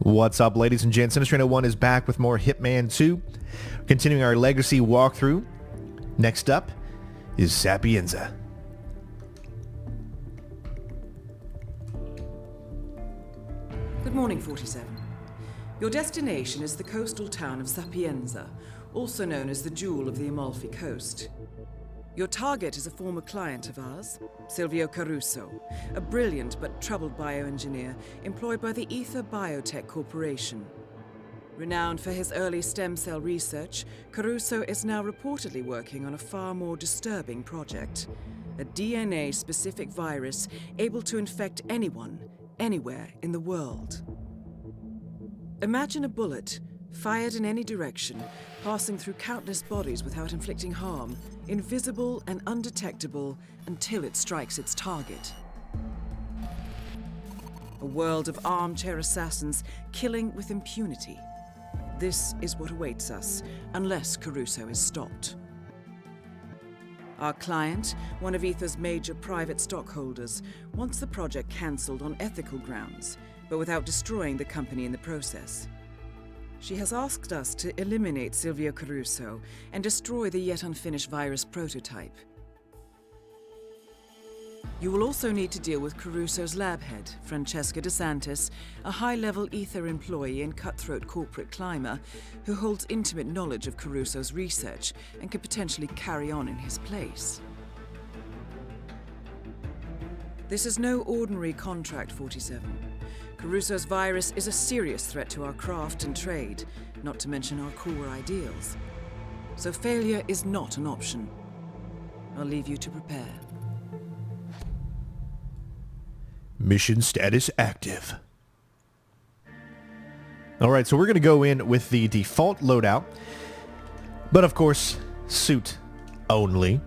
What's up, ladies and gents? CenterStrain01 is back with more Hitman 2, continuing our legacy walkthrough. Next up is Sapienza. Good morning, 47. Your destination is the coastal town of Sapienza, also known as the Jewel of the Amalfi Coast. Your target is a former client of ours, Silvio Caruso, a brilliant but troubled bioengineer employed by the Ether Biotech Corporation. Renowned for his early stem cell research, Caruso is now reportedly working on a far more disturbing project, a DNA-specific virus able to infect anyone, anywhere in the world. Imagine a bullet, fired in any direction, passing through countless bodies without inflicting harm, invisible and undetectable until it strikes its target. A world of armchair assassins killing with impunity. This is what awaits us, unless Caruso is stopped. Our client, one of Ether's major private stockholders, wants the project cancelled on ethical grounds, but without destroying the company in the process. She has asked us to eliminate Silvio Caruso and destroy the yet unfinished virus prototype. You will also need to deal with Caruso's lab head, Francesca DeSantis, a high-level Ether employee and cutthroat corporate climber who holds intimate knowledge of Caruso's research and could potentially carry on in his place. This is no ordinary contract, 47. Caruso's virus is a serious threat to our craft and trade, not to mention our core ideals. So failure is not an option. I'll leave you to prepare. Mission status active. Alright, so we're going to go in with the default loadout, but of course, suit only.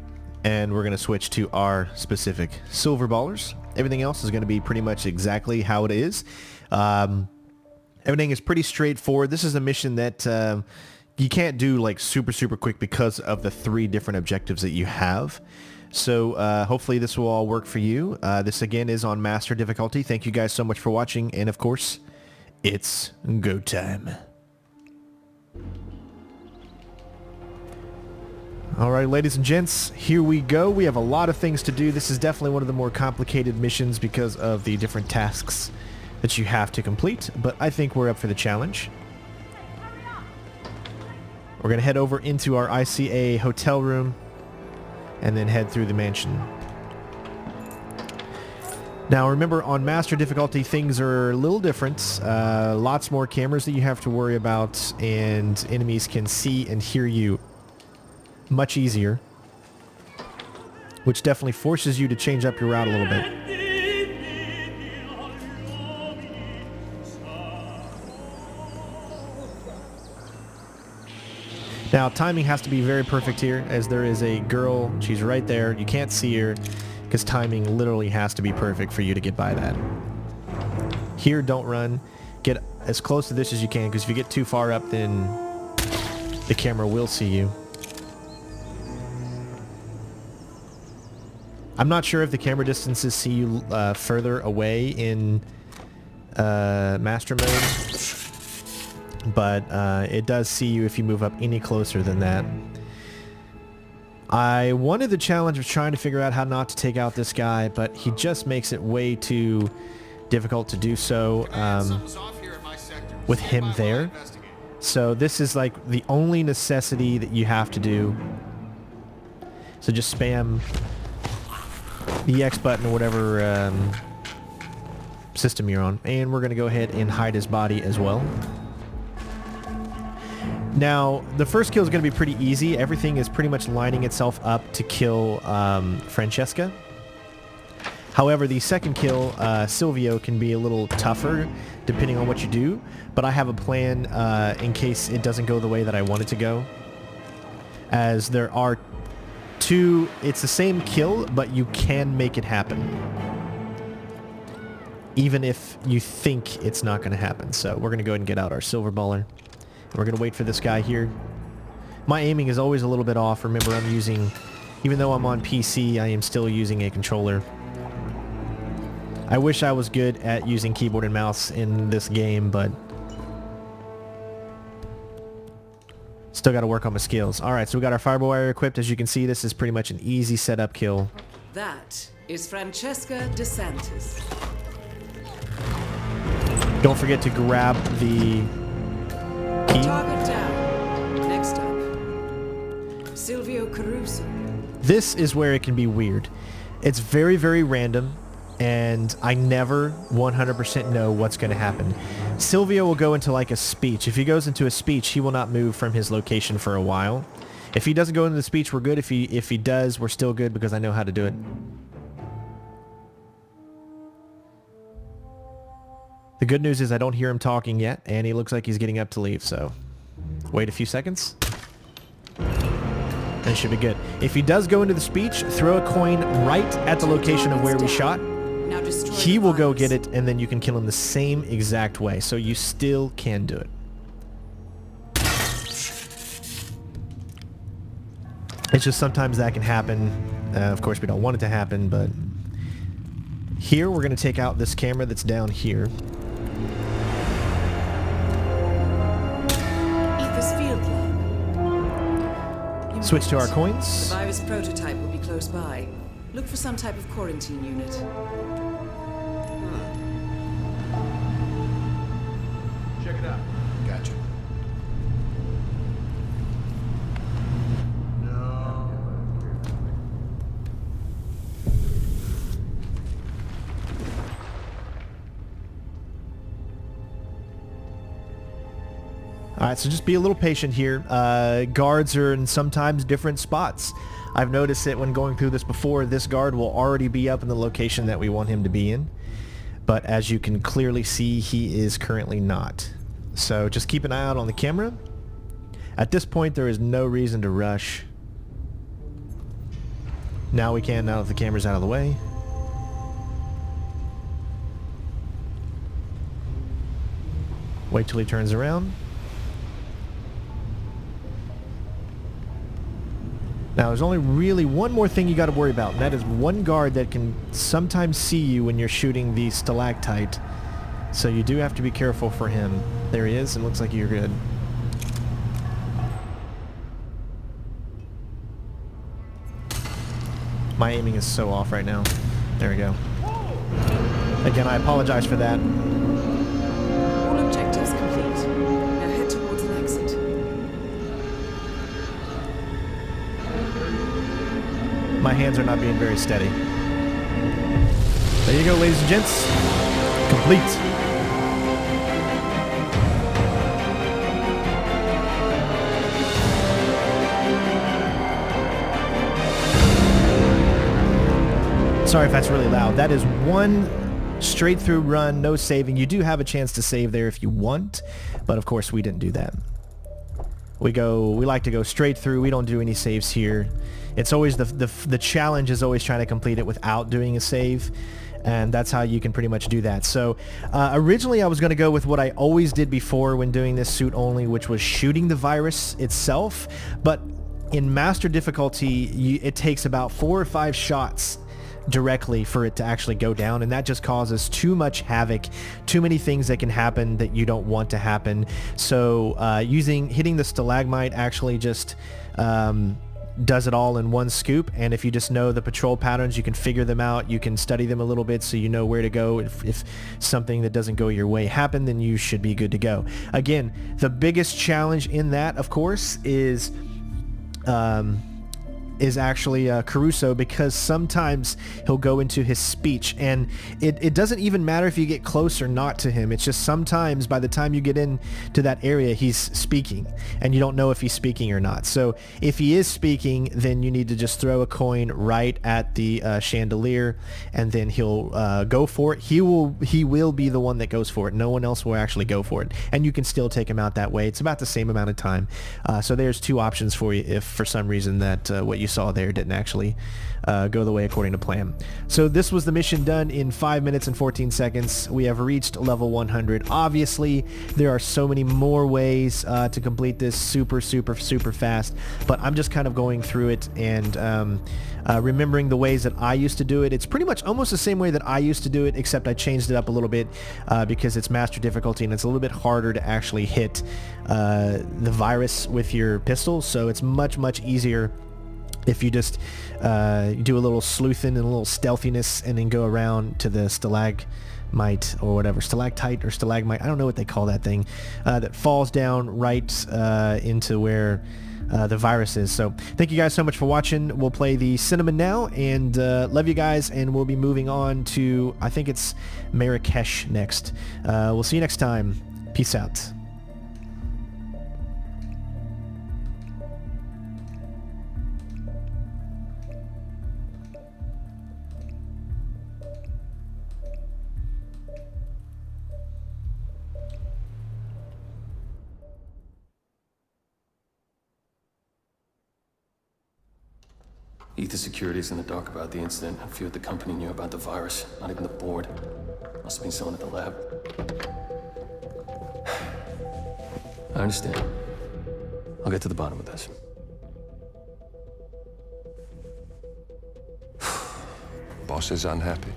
And we're going to switch to our specific silver ballers. Everything else is going to be pretty much exactly how it is. Everything is pretty straightforward. This is a mission that you can't do like super quick because of the 3 different objectives that you have. So hopefully this will all work for you. This again is on master difficulty. Thank you guys so much for watching. And of course, it's go time. Alright, ladies and gents, here we go. We have a lot of things to do. This is definitely one of the more complicated missions because of the different tasks that you have to complete, but I think we're up for the challenge. We're going to head over into our ICA hotel room and then head through the mansion. Now remember, on master difficulty things are a little different. Lots more cameras that you have to worry about, and enemies can see and hear you much easier, which definitely forces you to change up your route a little bit. Now, timing has to be very perfect here, as there is a girl, she's right there, you can't see her, because timing literally has to be perfect for you to get by that. Here, don't run. Get as close to this as you can, because if you get too far up, then the camera will see you. I'm not sure if the camera distances see you further away in master mode, but it does see you if you move up any closer than that. I wanted the challenge of trying to figure out how not to take out this guy, but he just makes it way too difficult to do so with him there. So this is like the only necessity that you have to do. So just spam the X button or whatever system you're on, and we're going to go ahead and hide his body as well. Now, the first kill is going to be pretty easy. Everything is pretty much lining itself up to kill Francesca. However, the second kill, Silvio, can be a little tougher depending on what you do, but I have a plan in case it doesn't go the way that I want it to go, as there are it's the same kill, but you can make it happen, even if you think it's not going to happen. So we're going to go ahead and get out our silver baller. We're going to wait for this guy here. My aiming is always a little bit off. Remember, I'm using, even though I'm on PC, I am still using a controller. I wish I was good at using keyboard and mouse in this game, but Still got to work on my skills. All right, so we got our fiber wire equipped. As you can see, this is pretty much an easy setup kill. That is Francesca DeSantis. Don't forget to grab the key. Target down. Next up, Silvio Caruso. This is where it can be weird. It's very, very random, and I never 100% know what's going to happen. Silvio will go into like a speech. If he goes into a speech, he will not move from his location for a while. If he doesn't go into the speech, we're good. If he does, we're still good because I know how to do it. The good news is I don't hear him talking yet, and he looks like he's getting up to leave, so wait a few seconds. And it should be good. If he does go into the speech, throw a coin right at the location of where we shot. He will go get it, and then you can kill him the same exact way, so you still can do it. It's just sometimes that can happen. Of course, we don't want it to happen, but here we're going to take out this camera that's down here. Switch to our coins. The virus prototype will be close by. Look for some type of quarantine unit. Check it out. Gotcha. No. Alright, so just be a little patient here. Guards are in sometimes different spots. I've noticed it when going through this before. This guard will already be up in the location that we want him to be in. But as you can clearly see, he is currently not. So just keep an eye out on the camera. At this point, there is no reason to rush. Now we can, now that the camera's out of the way. Wait till he turns around. Now, there's only really one more thing you got to worry about, and that is one guard that can sometimes see you when you're shooting the stalactite. So you do have to be careful for him. There he is, and looks like you're good. My aiming is so off right now. There we go. Again, I apologize for that. All objectives complete. Now head towards an exit. My hands are not being very steady. There you go, ladies and gents. Complete. Sorry if that's really loud. That is one straight through run, no saving. You do have a chance to save there if you want, but of course we didn't do that. We like to go straight through. We don't do any saves here. It's always the challenge is always trying to complete it without doing a save, and that's how you can pretty much do that. So originally I was going to go with what I always did before when doing this suit only, which was shooting the virus itself, but in master difficulty it takes about 4 or 5 shots directly for it to actually go down, and that just causes too much havoc, too many things that can happen that you don't want to happen. So hitting the stalagmite actually just does it all in one scoop, and if you just know the patrol patterns, you can figure them out, you can study them a little bit so you know where to go. If something that doesn't go your way happened, then you should be good to go. Again, the biggest challenge in that, of course, is actually Caruso, because sometimes he'll go into his speech, and it doesn't even matter if you get close or not to him. It's just sometimes by the time you get into that area, he's speaking, and you don't know if he's speaking or not. So if he is speaking, then you need to just throw a coin right at the chandelier, and then he'll go for it. He will be the one that goes for it. No one else will actually go for it, and you can still take him out that way. It's about the same amount of time. So there's 2 options for you if for some reason that what you saw there didn't actually go the way according to plan. So this was the mission done in 5 minutes and 14 seconds. We have reached level 100. Obviously, there are so many more ways to complete this super fast, but I'm just kind of going through it and remembering the ways that I used to do it. It's pretty much almost the same way that I used to do it, except I changed it up a little bit because it's master difficulty and it's a little bit harder to actually hit the virus with your pistol, so it's much easier if you just do a little sleuthing and a little stealthiness and then go around to the stalagmite or whatever, stalactite or stalagmite, I don't know what they call that thing, that falls down right into where the virus is. So thank you guys so much for watching. We'll play the cinnamon now, and love you guys, and we'll be moving on to, I think it's Marrakesh next. We'll see you next time. Peace out. Ether Security's in the dark about the incident. A few at the company knew about the virus. Not even the board. Must have been someone at the lab. I understand. I'll get to the bottom of this. Boss is unhappy.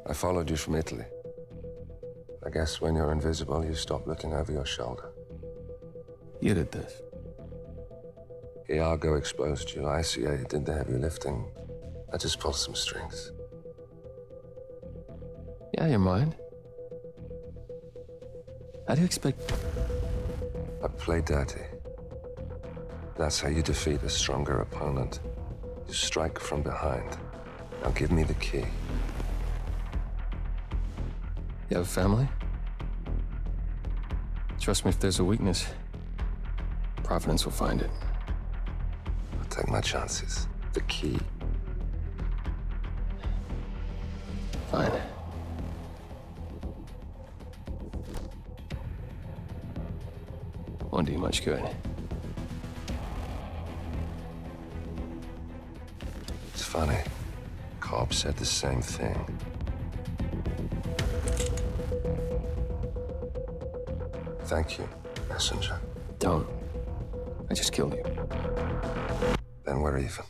I followed you from Italy. I guess when you're invisible, you stop looking over your shoulder. You did this. Iago exposed you. ICA did the heavy lifting. I just pulled some strings. Yeah, you mind? How do you expect... I play dirty. That's how you defeat a stronger opponent. You strike from behind. Now give me the key. You have a family? Trust me, if there's a weakness, Providence will find it. I'll take my chances. The key. Fine. Won't do you much good. It's funny. Cobb said the same thing. Thank you, messenger. Don't. I just killed you. Then we're even.